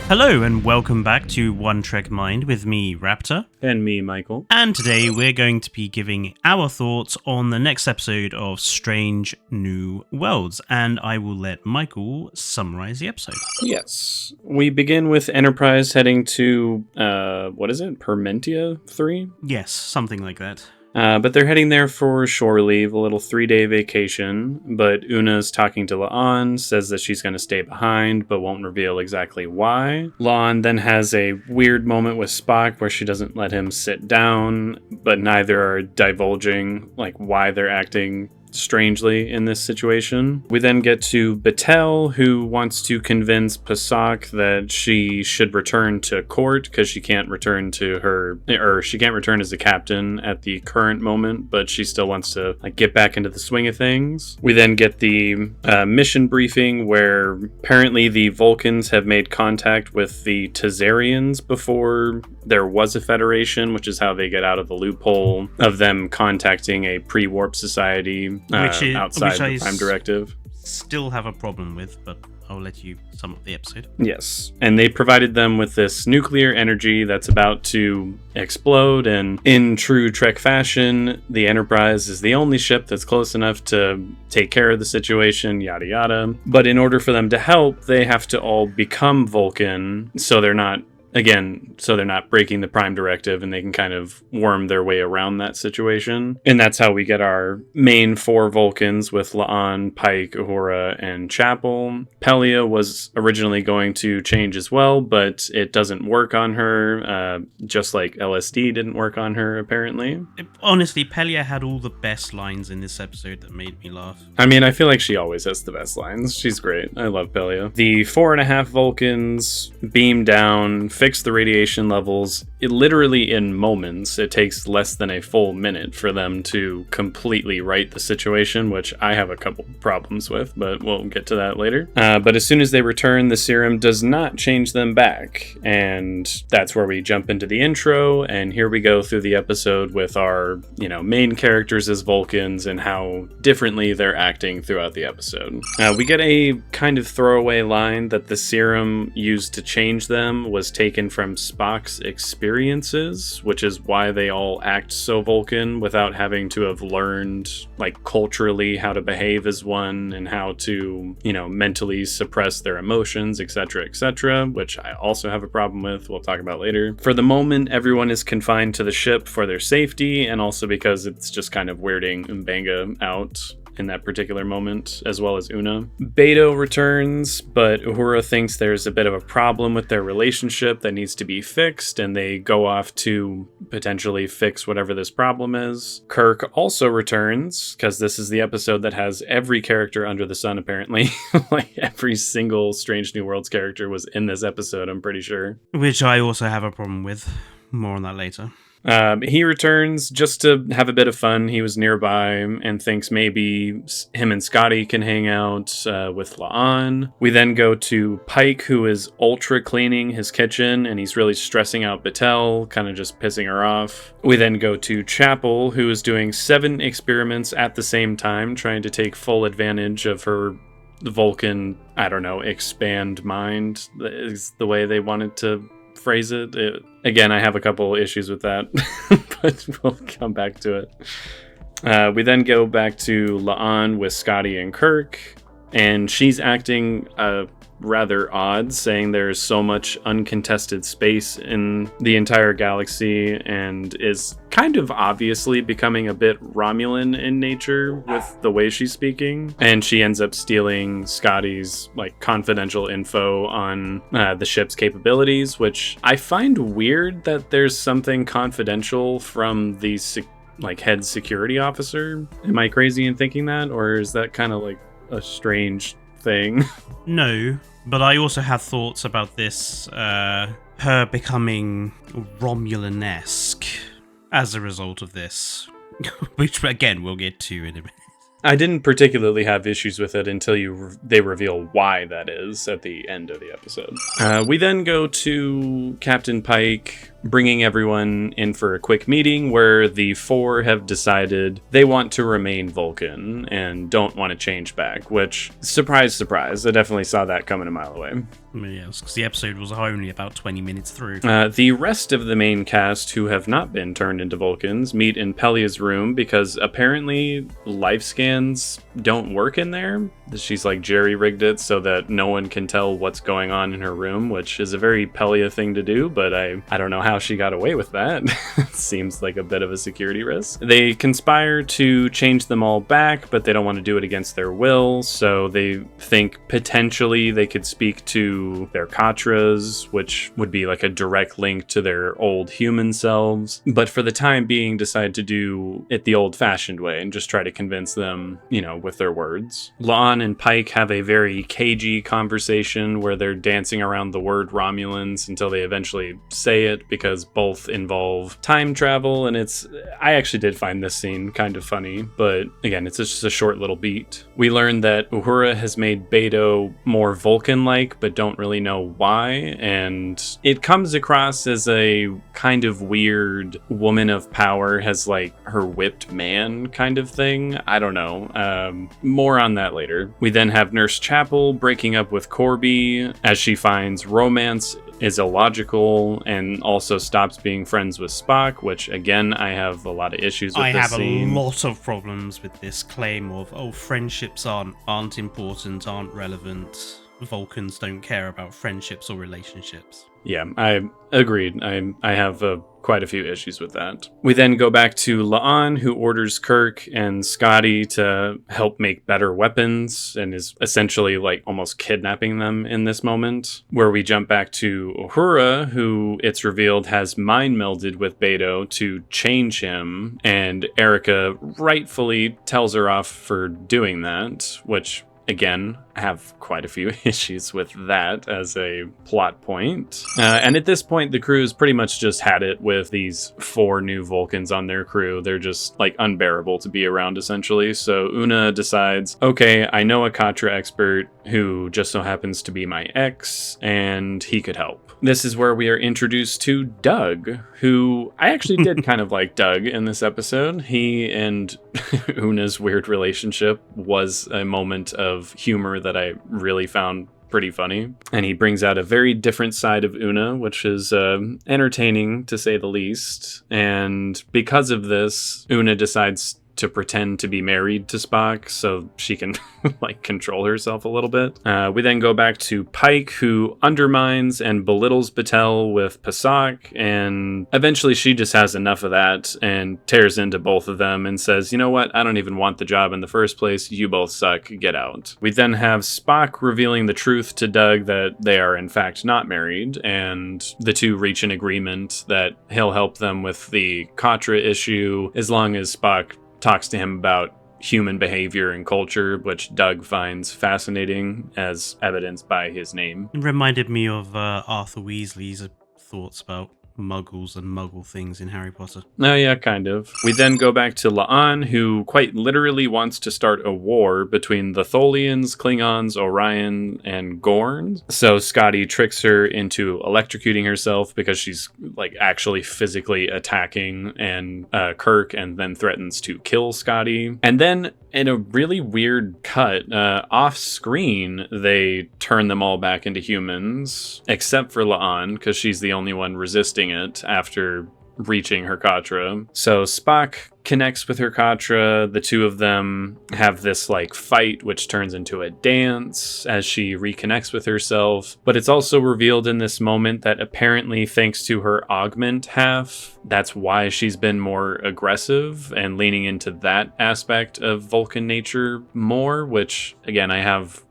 Hello and welcome back to One Trek Mind with me, Raptor. And me, Michael. And today we're going to be giving our thoughts on the next episode of Strange New Worlds, and I will let Michael summarize the episode. Yes. We begin with Enterprise heading to, Permentia 3? Yes, something like that. But they're heading there for shore leave, a little 3-day vacation. But Una's talking to La'an, says that she's going to stay behind, but won't reveal exactly why. La'an then has a weird moment with Spock where she doesn't let him sit down, but neither are divulging why they're acting strangely in this situation. We then get to Batel, who wants to convince Pasak that she should return to court because she can't return as a captain at the current moment, but she still wants to get back into the swing of things. We then get the mission briefing where apparently the Vulcans have made contact with the Tazarians before there was a federation, which is how they get out of the loophole of them contacting a pre-warp society outside the Prime Directive. Still have a problem with, but I'll let you sum up the episode. Yes, and they provided them with this nuclear energy that's about to explode, and in true Trek fashion, the Enterprise is the only ship that's close enough to take care of the situation, yada yada. But in order for them to help, they have to all become Vulcan, so they're not breaking the Prime Directive, and they can kind of worm their way around that situation. And that's how we get our main 4 Vulcans with La'an, Pike, Uhura, and Chapel. Pelia was originally going to change as well, but it doesn't work on her, just like LSD didn't work on her, apparently. Honestly, Pelia had all the best lines in this episode that made me laugh. I mean, I feel like she always has the best lines. She's great. I love Pelia. The 4.5 Vulcans beam down, fix the radiation levels. Literally in moments. It takes less than a full minute for them to completely right the situation, which I have a couple problems with, but we'll get to that later. But as soon as they return, the serum does not change them back, and that's where we jump into the intro, and here we go through the episode with our, main characters as Vulcans and how differently they're acting throughout the episode. We get a kind of throwaway line that the serum used to change them was taken from Spock's experiences, which is why they all act so Vulcan without having to have learned, culturally how to behave as one and how to, mentally suppress their emotions, etc., which I also have a problem with. We'll talk about later. For the moment, everyone is confined to the ship for their safety, and also because it's just kind of weirding M'Benga out in that particular moment, as well as Una. Beto returns, but Uhura thinks there's a bit of a problem with their relationship that needs to be fixed, and they go off to potentially fix whatever this problem is. Kirk also returns, because this is the episode that has every character under the sun, apparently. Every single Strange New Worlds character was in this episode, I'm pretty sure. Which I also have a problem with. More on that later. He returns just to have a bit of fun. He was nearby and thinks maybe him and Scotty can hang out with La'an. We then go to Pike, who is ultra cleaning his kitchen, and he's really stressing out Batel, kind of just pissing her off. We then go to Chapel, who is doing 7 experiments at the same time, trying to take full advantage of her Vulcan, expand mind, is the way they wanted to phrase it. Again, I have a couple issues with that, but we'll come back to it. We then go back to La'an with Scotty and Kirk, and she's acting rather odd, saying there's so much uncontested space in the entire galaxy, and is kind of obviously becoming a bit Romulan in nature with the way she's speaking. And she ends up stealing Scotty's confidential info on the ship's capabilities, which I find weird that there's something confidential from the head security officer. Am I crazy in thinking that, or is that kind of a strange thing? No, but I also have thoughts about this, her becoming Romulan-esque as a result of this, which again we'll get to in a minute. I didn't particularly have issues with it until they reveal why that is at the end of the episode. We then go to Captain Pike bringing everyone in for a quick meeting where the four have decided they want to remain Vulcan and don't want to change back, which, surprise, surprise, I definitely saw that coming a mile away. Yes, because the episode was only about 20 minutes through. The rest of the main cast who have not been turned into Vulcans meet in Pelia's room because apparently life scans don't work in there. She's like jerry-rigged it so that no one can tell what's going on in her room, which is a very Pelia thing to do, but I don't know how she got away with that. Seems like a bit of a security risk. They conspire to change them all back, but they don't want to do it against their will, so they think potentially they could speak to their Katras, which would be like a direct link to their old human selves, but for the time being decide to do it the old-fashioned way and just try to convince them, with their words. La'an and Pike have a very cagey conversation where they're dancing around the word Romulans until they eventually say it, because both involve time travel, and I actually did find this scene kind of funny, but again, it's just a short little beat. We learn that Uhura has made Beto more Vulcan-like, but don't really know why, and it comes across as a kind of weird woman of power has like her whipped man kind of thing. I don't know. More on that later. We then have Nurse Chapel breaking up with Corby as she finds romance is illogical and also stops being friends with Spock, which again I have a lot of issues with. I this have scene. a lot of problems with this claim of friendships aren't important, aren't relevant. Vulcans don't care about friendships or relationships. Yeah, I agreed. I have quite a few issues with that. We then go back to La'an, who orders Kirk and Scotty to help make better weapons and is essentially like almost kidnapping them in this moment, where we jump back to Uhura, who it's revealed has mind melded with Beto to change him, and Erica rightfully tells her off for doing that, which again, I have quite a few issues with that as a plot point. And at this point, the crew's pretty much just had it with these 4 new Vulcans on their crew. They're just like unbearable to be around, essentially. So Una decides, okay, I know a Katra expert who just so happens to be my ex, and he could help. This is where we are introduced to Doug, who I actually did kind of like Doug in this episode. He and Una's weird relationship was a moment of humor that I really found pretty funny. And he brings out a very different side of Una, which is entertaining to say the least. And because of this, Una decides to pretend to be married to Spock so she can like control herself a little bit. We then go back to Pike, who undermines and belittles Batel with Pasak, and eventually she just has enough of that and tears into both of them and says, you know what, I don't even want the job in the first place, you both suck, get out. We then have Spock revealing the truth to Doug that they are in fact not married, and the two reach an agreement that he'll help them with the Katra issue as long as Spock talks to him about human behavior and culture, which Doug finds fascinating, as evidenced by his name. It reminded me of Arthur Weasley's thoughts about muggles and muggle things in Harry Potter. Oh yeah, kind of. We then go back to La'an, who quite literally wants to start a war between the Tholians, Klingons, Orion, and Gorn. So Scotty tricks her into electrocuting herself because she's like actually physically attacking and Kirk, and then threatens to kill Scotty. And then in a really weird cut, off screen, they turn them all back into humans, except for La'an, because she's the only one resisting it after reaching her Katra. So Spock connects with her Katra. The two of them have this like fight, which turns into a dance as she reconnects with herself. But it's also revealed in this moment that apparently thanks to her augment half, that's why she's been more aggressive and leaning into that aspect of Vulcan nature more, which again, I have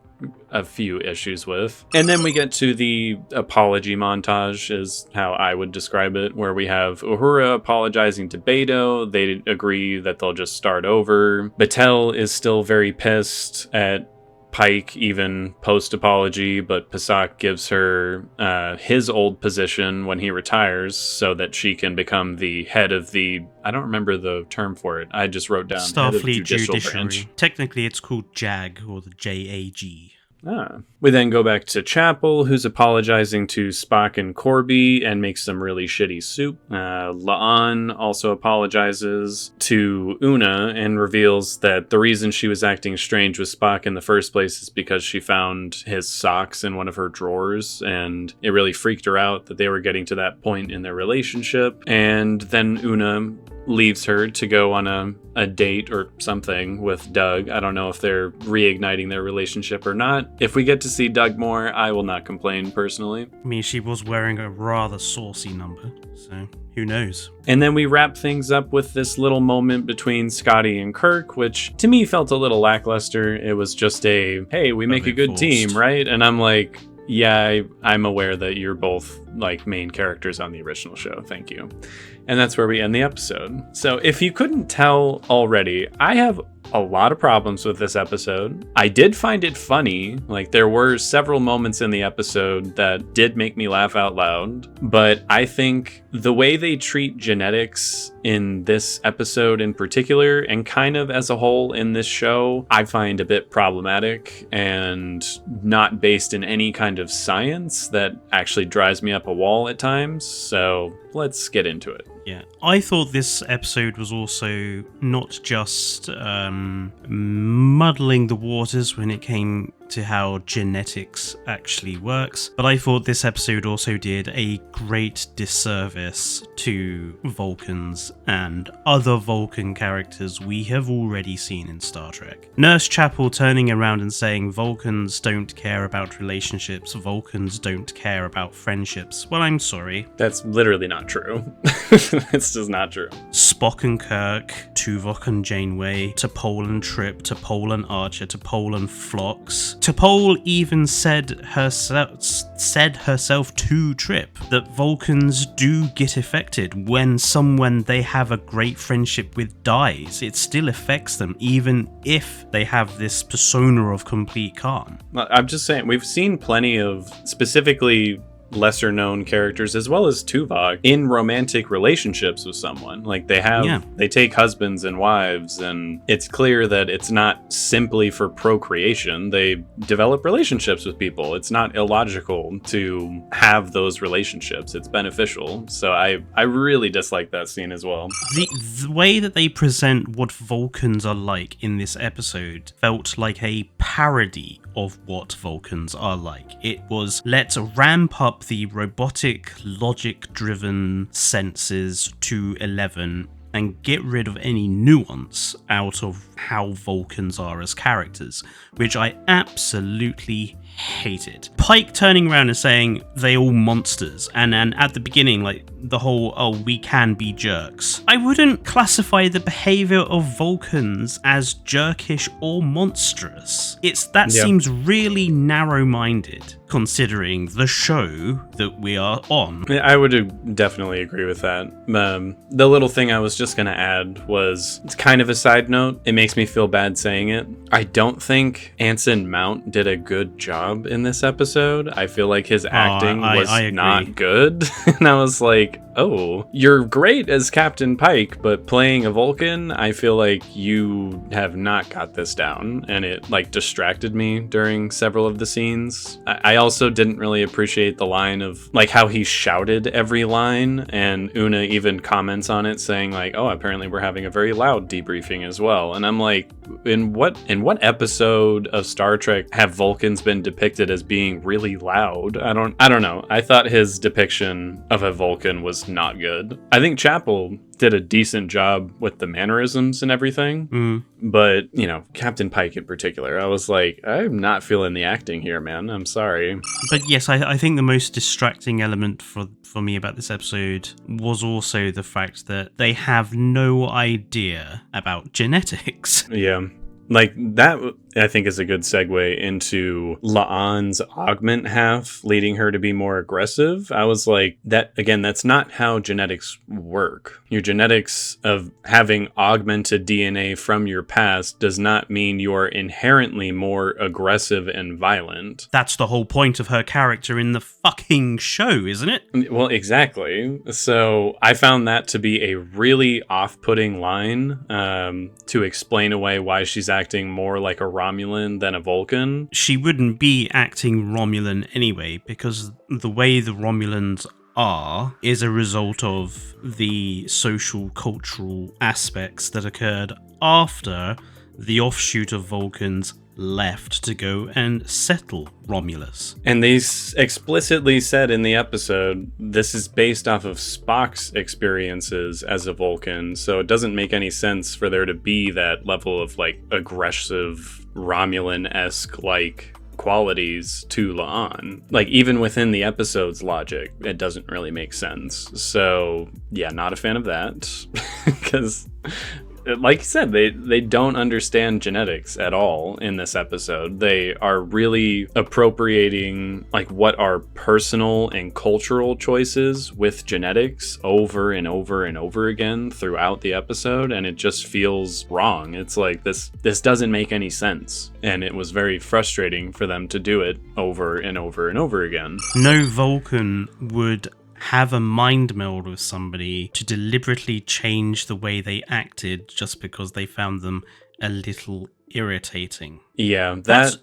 a few issues with. And then we get to the apology montage, is how I would describe it, where we have Uhura apologizing to Beto. They agree that they'll just start over. Batel is still very pissed at Pike, even post-apology, but Pasak gives her his old position when he retires so that she can become the head of the, I don't remember the term for it, I just wrote down Starfleet head of Judicial Judiciary. Branch. Technically it's called JAG, or the JAG. We then go back to Chapel, who's apologizing to Spock and Corby and makes some really shitty soup. La'an also apologizes to Una and reveals that the reason she was acting strange with Spock in the first place is because she found his socks in one of her drawers, and it really freaked her out that they were getting to that point in their relationship. And then Una leaves her to go on a date or something with Doug. I don't know if they're reigniting their relationship or not. If we get to see Doug more, I will not complain personally. I mean, she was wearing a rather saucy number, so who knows? And then we wrap things up with this little moment between Scotty and Kirk, which to me felt a little lackluster. It was just hey, we make a good team, right? And I'm like, yeah, I'm aware that you're both like main characters on the original show. Thank you. And that's where we end the episode. So if you couldn't tell already, I have a lot of problems with this episode. I did find it funny. Like, there were several moments in the episode that did make me laugh out loud. But I think the way they treat genetics in this episode in particular, and kind of as a whole in this show, I find a bit problematic and not based in any kind of science that actually drives me up a wall at times. So let's get into it. Yeah, I thought this episode was also not just muddling the waters when it came to how genetics actually works, but I thought this episode also did a great disservice to Vulcans and other Vulcan characters we have already seen in Star Trek. Nurse Chapel turning around and saying Vulcans don't care about relationships, Vulcans don't care about friendships. Well, I'm sorry. That's literally not true. It's just not true. Spock and Kirk, Tuvok and Janeway, T'Pol and Trip, T'Pol and Archer, T'Pol and Phlox. T'Pol even said herself to Trip that Vulcans do get affected when someone they have a great friendship with dies. It still affects them, even if they have this persona of complete calm. I'm just saying, we've seen plenty of specifically lesser known characters as well as Tuvok in romantic relationships with someone. Like they take husbands and wives, and it's clear that it's not simply for procreation. They develop relationships with people. It's not illogical to have those relationships. It's beneficial. So I really dislike that scene as well. The way that they present what Vulcans are like in this episode felt like a parody of what Vulcans are like. It was, let's ramp up the robotic, logic-driven senses to 11 and get rid of any nuance out of how Vulcans are as characters, which I absolutely hated. Pike turning around and saying they all monsters, and at the beginning, like the whole, oh, we can be jerks. I wouldn't classify the behavior of Vulcans as jerkish or monstrous. Seems really narrow-minded, considering the show that we are on. I would definitely agree with that. The little thing I was just going to add was, it's kind of a side note. It makes me feel bad saying it. I don't think Anson Mount did a good job in this episode. I feel like his acting was not good. And I was like, oh, you're great as Captain Pike, but playing a Vulcan, I feel like you have not got this down. And it like distracted me during several of the scenes. I also didn't really appreciate the line of like how he shouted every line, and Una even comments on it saying like, oh, apparently we're having a very loud debriefing as well. And I'm like, in what episode of Star Trek have Vulcans been depicted as being really loud? I don't know. I thought his depiction of a Vulcan was not good. I think Chapel did a decent job with the mannerisms and everything, but you know, Captain Pike in particular, I was like, I'm not feeling the acting here, man. I'm sorry. But yes, I think the most distracting element for me about this episode was also the fact that they have no idea about genetics. Yeah. Like, that, I think, is a good segue into La'an's augment half, leading her to be more aggressive. I was like, that again, that's not how genetics work. Your genetics of having augmented DNA from your past does not mean you're inherently more aggressive and violent. That's the whole point of her character in the fucking show, isn't it? Well, exactly. So I found that to be a really off-putting line to explain away why she's acting more like a Romulan than a Vulcan. She wouldn't be acting Romulan anyway, because the way the Romulans are is a result of the social cultural aspects that occurred after the offshoot of Vulcans left to go and settle Romulus. And they explicitly said in the episode, this is based off of Spock's experiences as a Vulcan, so it doesn't make any sense for there to be that level of like aggressive Romulan-esque like qualities to La'an. Like even within the episode's logic, it doesn't really make sense. So yeah, not a fan of that. Because like you said, they don't understand genetics at all in this episode. They are really appropriating like what are personal and cultural choices with genetics over and over and over again throughout the episode, and it just feels wrong. It's like this doesn't make any sense, and it was very frustrating for them to do it over and over and over again. No Vulcan would have a mind meld with somebody to deliberately change the way they acted just because they found them a little irritating. Yeah, that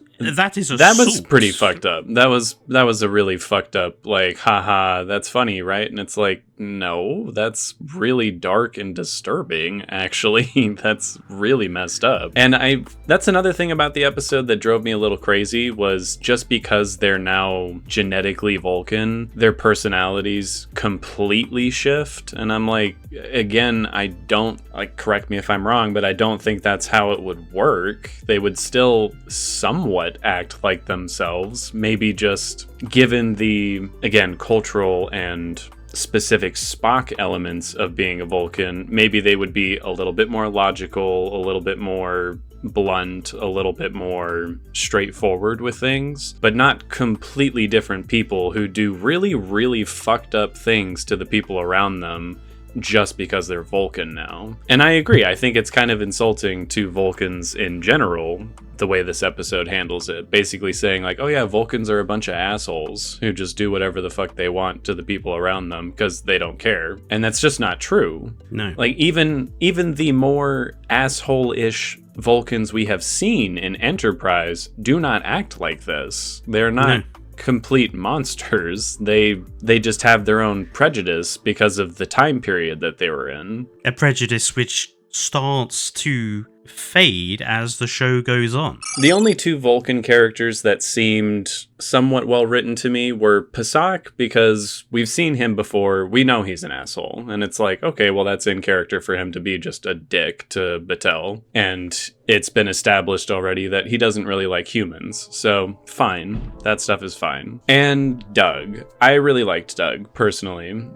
is that was pretty fucked up. That was a really fucked up, like, haha, that's funny, right? And it's like, no, that's really dark and disturbing, actually. That's really messed up. And that's another thing about the episode that drove me a little crazy, was just because they're now genetically Vulcan, their personalities completely shift. And I'm like, again, I don't, like, correct me if I'm wrong, but I don't think that's how it would work. They would still somewhat act like themselves, maybe just given the, again, cultural and specific Spock elements of being a Vulcan, maybe they would be a little bit more logical, a little bit more blunt, a little bit more straightforward with things, but not completely different people who do really, really fucked up things to the people around them just because they're Vulcan now. And I agree, I think it's kind of insulting to Vulcans in general, the way this episode handles it. Basically saying like, oh yeah, Vulcans are a bunch of assholes who just do whatever the fuck they want to the people around them because they don't care. And that's just not true. No. Like even the more asshole-ish Vulcans we have seen in Enterprise do not act like this. They're not complete monsters. They just have their own prejudice because of the time period that they were in. A prejudice which starts to fade as the show goes on. The only two Vulcan characters that seemed somewhat well written to me were Pasak, because we've seen him before. We know he's an asshole, and it's like, okay, well, that's in character for him to be just a dick to Batel, and it's been established already that he doesn't really like humans, so fine, that stuff is fine. And Doug, I really liked Doug personally.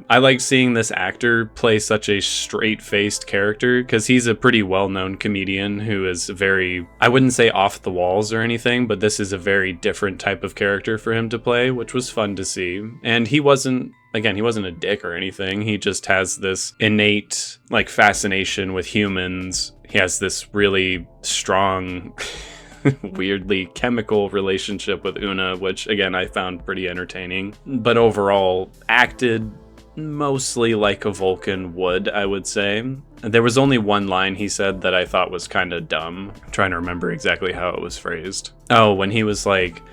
I like seeing this actor play such a straight-faced character, because he's a pretty well-known comedian who is very, I wouldn't say off the walls or anything, but this is a very different type of character for him to play, which was fun to see. And he wasn't a dick or anything. He just has this innate like fascination with humans. He has this really strong weirdly chemical relationship with Una, which again I found pretty entertaining, but overall acted mostly like a Vulcan would, I would say. There was only one line he said that I thought was kind of dumb. I'm trying to remember exactly how it was phrased. Oh, when he was like,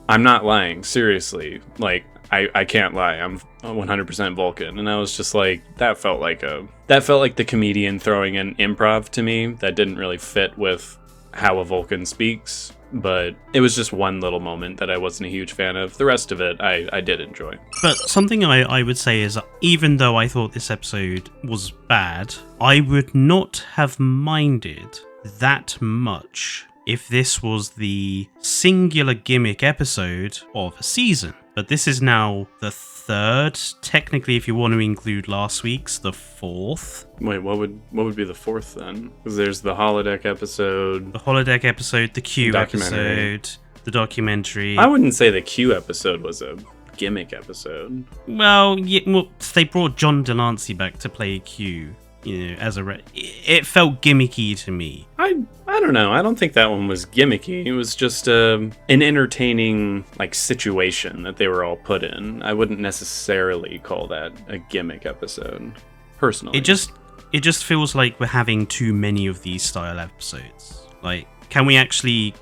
I'm not lying, seriously. Like, I can't lie, I'm 100% Vulcan. And I was just like, that felt like the comedian throwing in improv to me. That didn't really fit with how a Vulcan speaks. But it was just one little moment that I wasn't a huge fan of. The rest of it, I did enjoy. But something I would say is, even though I thought this episode was bad, I would not have minded that much if this was the singular gimmick episode of a season. But this is now the third, technically if you want to include last week's, the fourth. Wait, what would be the fourth then? Because there's the holodeck episode. The holodeck episode, the Q episode, the documentary. I wouldn't say the Q episode was a gimmick episode. Well, yeah, they brought John Delancey back to play Q. You know, as it felt gimmicky to me. I don't know. I don't think that one was gimmicky. It was just an entertaining like situation that they were all put in. I wouldn't necessarily call that a gimmick episode, personally. It just feels like we're having too many of these style episodes. Like, can we actually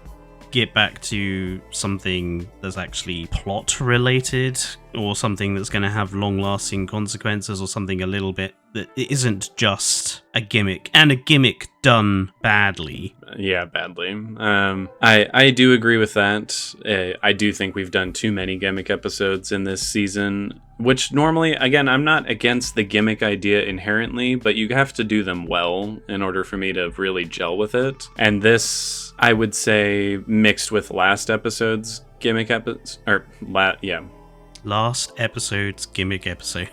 get back to something that's actually plot related, or something that's going to have long lasting consequences, or something a little bit that isn't just a gimmick, and a gimmick done badly? Yeah, badly. I do agree with that. I do think we've done too many gimmick episodes in this season, which normally, again, I'm not against the gimmick idea inherently, but you have to do them well in order for me to really gel with it. And this, I would say, mixed with last episode's gimmick Last episode's gimmick episode.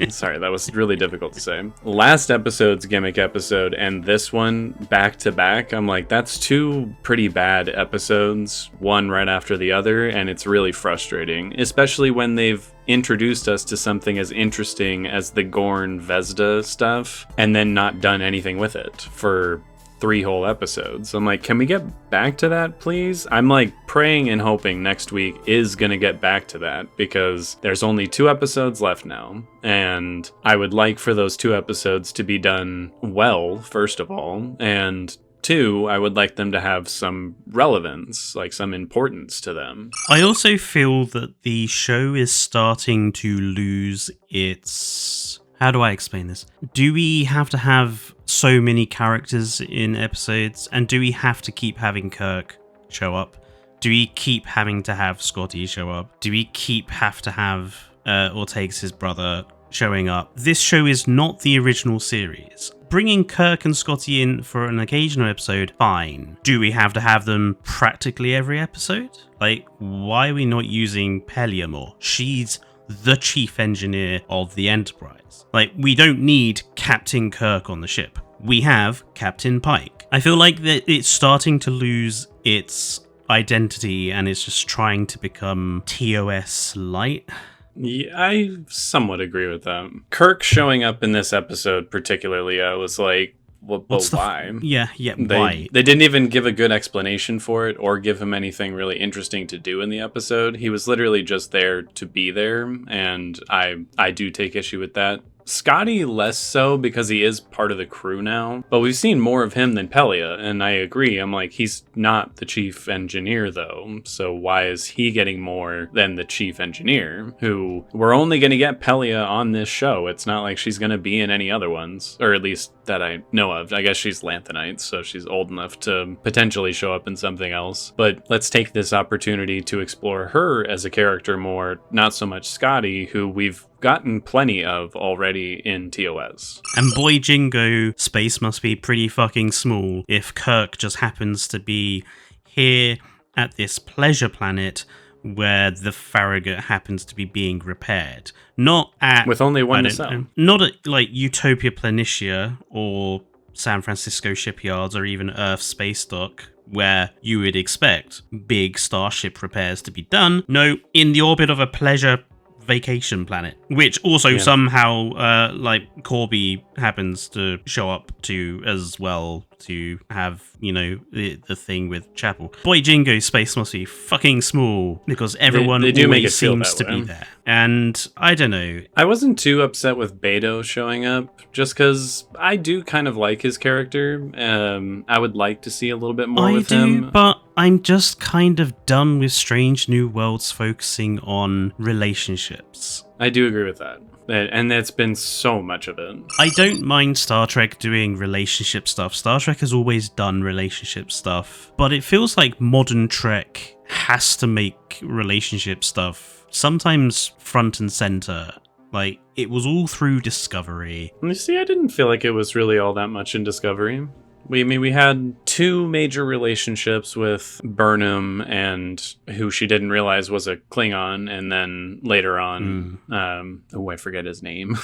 Sorry, that was really difficult to say. Last episode's gimmick episode and this one back to back, I'm like, that's two pretty bad episodes, one right after the other, and it's really frustrating, especially when they've introduced us to something as interesting as the Gorn Vesda stuff and then not done anything with it for 3 whole episodes. I'm like, can we get back to that, please? I'm like praying and hoping next week is gonna get back to that, because there's only 2 episodes left now, and I would like for those 2 episodes to be done well, first of all, and 2, I would like them to have some relevance, like some importance to them. I also feel that the show is starting to lose its... How do I explain this? Do we have to have so many characters in episodes? And do we have to keep having Kirk show up? Do we keep having to have Scotty show up? Do we have to have Ortega's brother showing up? This show is not the original series. Bringing Kirk and Scotty in for an occasional episode, fine. Do we have to have them practically every episode? Like, why are we not using Pelia more? She's the chief engineer of the Enterprise. Like, we don't need Captain Kirk on the ship. We have Captain Pike. I feel like that it's starting to lose its identity and it's just trying to become TOS light. Yeah, I somewhat agree with that. Kirk showing up in this episode particularly, I was like, well, but why? Why? They didn't even give a good explanation for it or give him anything really interesting to do in the episode. He was literally just there to be there, and I do take issue with that. Scotty less so, because he is part of the crew now, but we've seen more of him than Pelia, and I agree. I'm like, he's not the chief engineer though, so why is he getting more than the chief engineer, who we're only going to get Pelia on this show? It's not like she's going to be in any other ones, or at least that I know of. I guess she's Lanthanite, so she's old enough to potentially show up in something else, but let's take this opportunity to explore her as a character more, not so much Scotty, who we've gotten plenty of already in TOS. And boy jingo, space must be pretty fucking small if Kirk just happens to be here at this pleasure planet where the Farragut happens to be being repaired. Not at... With only one to sell. Not at, like, Utopia Planitia or San Francisco shipyards or even Earth Space Dock, where you would expect big starship repairs to be done. No, in the orbit of a pleasure vacation planet, which also somehow like Corby happens to show up to as well, to have, you know, the thing with Chapel. Boy jingo, space must be fucking small, because everyone they do always make it feel seems to that way. be there. And I don't know. I wasn't too upset with Beto showing up, just because I do kind of like his character. I would like to see a little bit more with him. But I'm just kind of done with Strange New Worlds focusing on relationships. I do agree with that. And that's been so much of it. I don't mind Star Trek doing relationship stuff. Star Trek has always done relationship stuff. But it feels like modern Trek has to make relationship stuff sometimes front and center. Like, it was all through Discovery. You see, I didn't feel like it was really all that much in Discovery. We had 2 major relationships with Burnham and who she didn't realize was a Klingon, and then later on, I forget his name.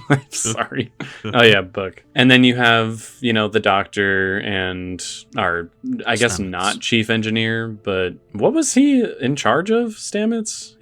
I'm sorry. Oh yeah, Book. And then you have, you know, the Doctor and our, I guess Stamets. not chief engineer, but what was he in charge of, Stamets?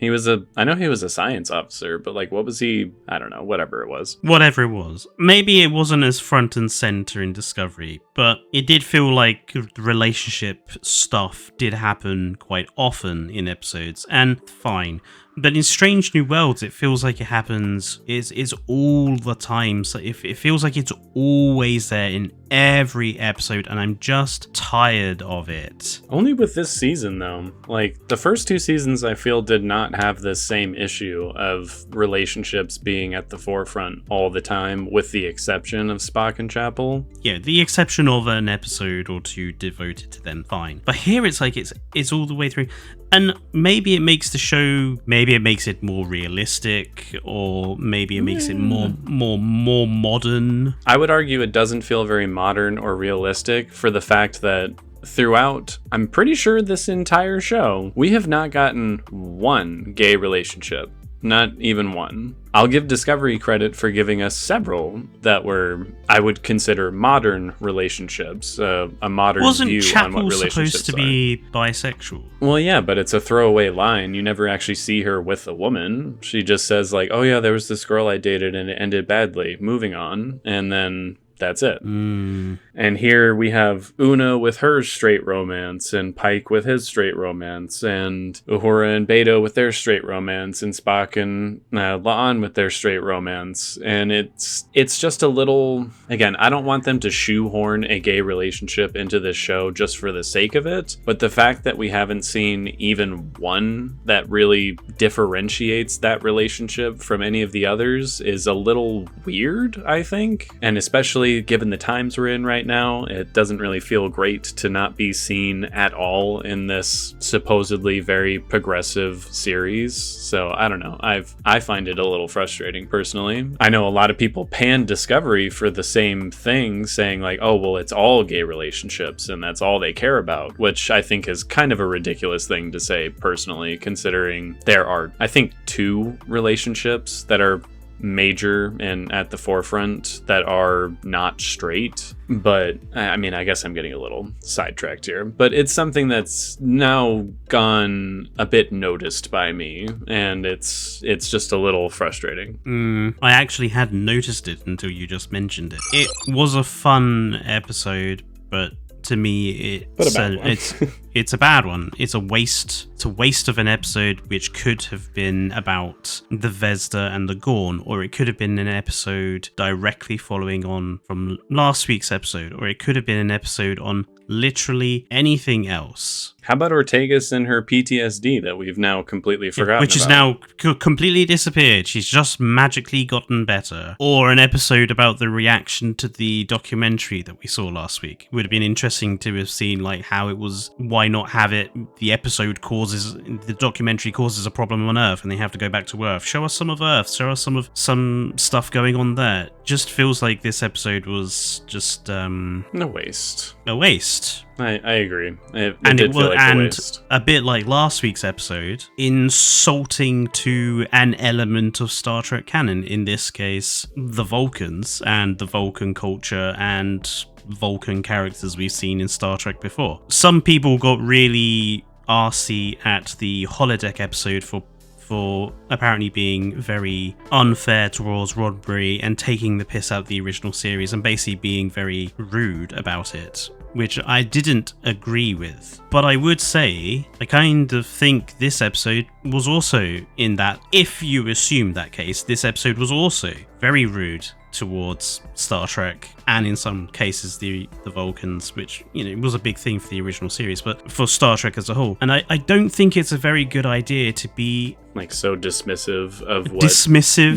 I know he was a science officer, but like, what was he? I don't know, whatever it was. Whatever it was. Maybe it wasn't as front and center in Discovery, but it did feel like relationship stuff did happen quite often in episodes, and fine. But in Strange New Worlds, it feels like it happens is all the time. So it feels like it's always there in every episode, and I'm just tired of it. Only with this season, though. Like, the first 2 seasons, I feel, did not have this same issue of relationships being at the forefront all the time, with the exception of Spock and Chapel. Yeah, the exception of an episode or 2 devoted to them, fine. But here it's like it's all the way through. And maybe it makes the show, maybe it makes it more realistic, or maybe it makes it more modern. I would argue it doesn't feel very modern or realistic for the fact that throughout, I'm pretty sure this entire show, we have not gotten one gay relationship. Not even one. I'll give Discovery credit for giving us several that were, I would consider, modern relationships. A modern view on what relationships are. Wasn't Chapel supposed to be bisexual? Well, yeah, but it's a throwaway line. You never actually see her with a woman. She just says, like, oh yeah, there was this girl I dated and it ended badly. Moving on. And then that's it. And here we have Una with her straight romance, and Pike with his straight romance, and Uhura and Beto with their straight romance, and Spock and La'an with their straight romance. And it's just a little, again, I don't want them to shoehorn a gay relationship into this show just for the sake of it, but the fact that we haven't seen even one that really differentiates that relationship from any of the others is a little weird, I think. And especially given the times we're in right now, it doesn't really feel great to not be seen at all in this supposedly very progressive series. So I don't know. I find it a little frustrating personally. I know a lot of people pan Discovery for the same thing, saying like, oh, well, it's all gay relationships and that's all they care about, which I think is kind of a ridiculous thing to say personally, considering there are, I think, 2 relationships that are major and at the forefront that are not straight. But I mean, I guess I'm getting a little sidetracked here, but it's something that's now gone a bit noticed by me, and it's just a little frustrating. I actually hadn't noticed it until you just mentioned it. It was a fun episode, but to me, it's a bad one. It's a waste. It's a waste of an episode which could have been about the Vesda and the Gorn, or it could have been an episode directly following on from last week's episode, or it could have been an episode on literally anything else. How about Ortegas and her PTSD that we've now completely forgotten which is now completely disappeared. She's just magically gotten better. Or an episode about the reaction to the documentary that we saw last week. It would have been interesting to have seen like how it was. Why not have it? The documentary causes a problem on Earth, and they have to go back to Earth. Show us some of Earth. Show us some stuff going on there. Just feels like this episode was just a waste. A waste. I agree. It did feel like a waste. A bit like last week's episode, insulting to an element of Star Trek canon, in this case, the Vulcans and the Vulcan culture and Vulcan characters we've seen in Star Trek before. Some people got really arsey at the holodeck episode for apparently being very unfair towards Roddenberry and taking the piss out of the original series and basically being very rude about it, which I didn't agree with. But I would say, I kind of think this episode was also in that, if you assume that case, this episode was also very rude towards Star Trek, and in some cases the Vulcans, which, you know, was a big thing for the original series, but for Star Trek as a whole. And I don't think it's a very good idea to be like so dismissive of what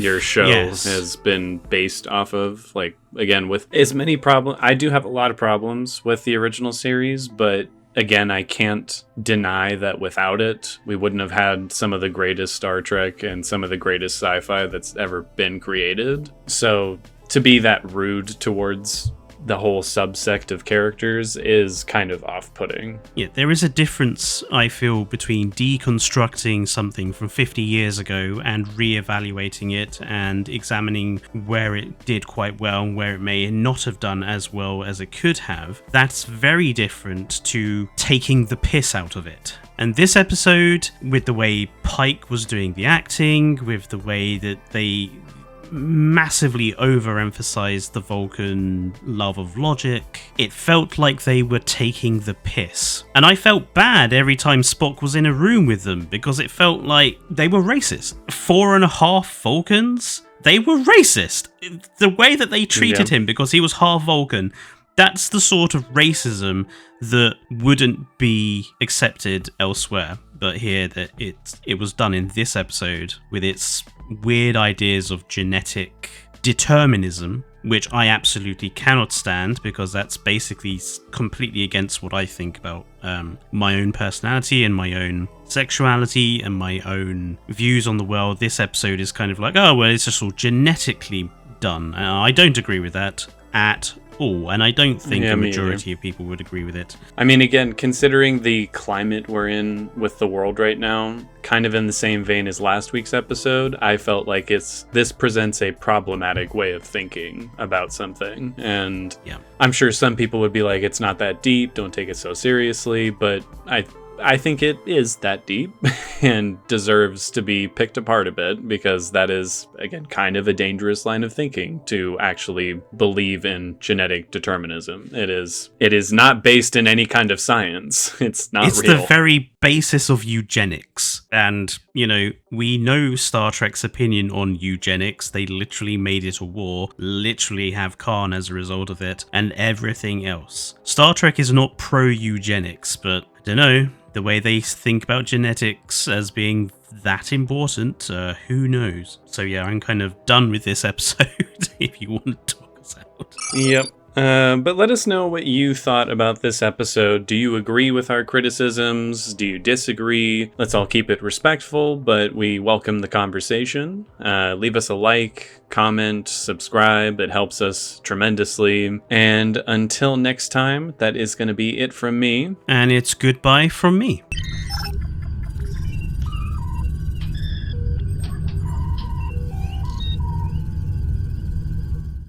your show has been based off of. Like, again, with as many problems, I do have a lot of problems with the original series, but again, I can't deny that without it, we wouldn't have had some of the greatest Star Trek and some of the greatest sci-fi that's ever been created. So to be that rude towards the whole subsect of characters is kind of off-putting. Yeah, there is a difference, I feel, between deconstructing something from 50 years ago and re-evaluating it and examining where it did quite well and where it may not have done as well as it could have. That's very different to taking the piss out of it. And this episode, with the way Pike was doing the acting, with the way that massively overemphasized the Vulcan love of logic. It felt like they were taking the piss. And I felt bad every time Spock was in a room with them because it felt like they were racist. 4.5 Vulcans? They were racist. The way that they treated him because he was half Vulcan, that's the sort of racism that wouldn't be accepted elsewhere. But here, that it was done in this episode with its weird ideas of genetic determinism, which I absolutely cannot stand because that's basically completely against what I think about my own personality and my own sexuality and my own views on the world. This episode is kind of like, oh, well, it's just all genetically done. I don't agree with that at all, and I don't think a majority of people would agree with it. I mean, again, considering the climate we're in with the world right now, kind of in the same vein as last week's episode, I felt like this presents a problematic way of thinking about something, and I'm sure some people would be like, it's not that deep, don't take it so seriously, but I think it is that deep and deserves to be picked apart a bit, because that is, again, kind of a dangerous line of thinking to actually believe in genetic determinism. It is not based in any kind of science. It's not real. It's the very basis of eugenics. And, we know Star Trek's opinion on eugenics. They literally made it a war, literally have Khan as a result of it, and everything else. Star Trek is not pro-eugenics, but I don't know. The way they think about genetics as being that important, who knows? So yeah, I'm kind of done with this episode, if you want to talk us out. Yep. But let us know what you thought about this episode. Do you agree with our criticisms? Do you disagree? Let's all keep it respectful, but we welcome the conversation. Leave us a like, comment, subscribe. It helps us tremendously. And until next time, that is going to be it from me. And it's goodbye from me.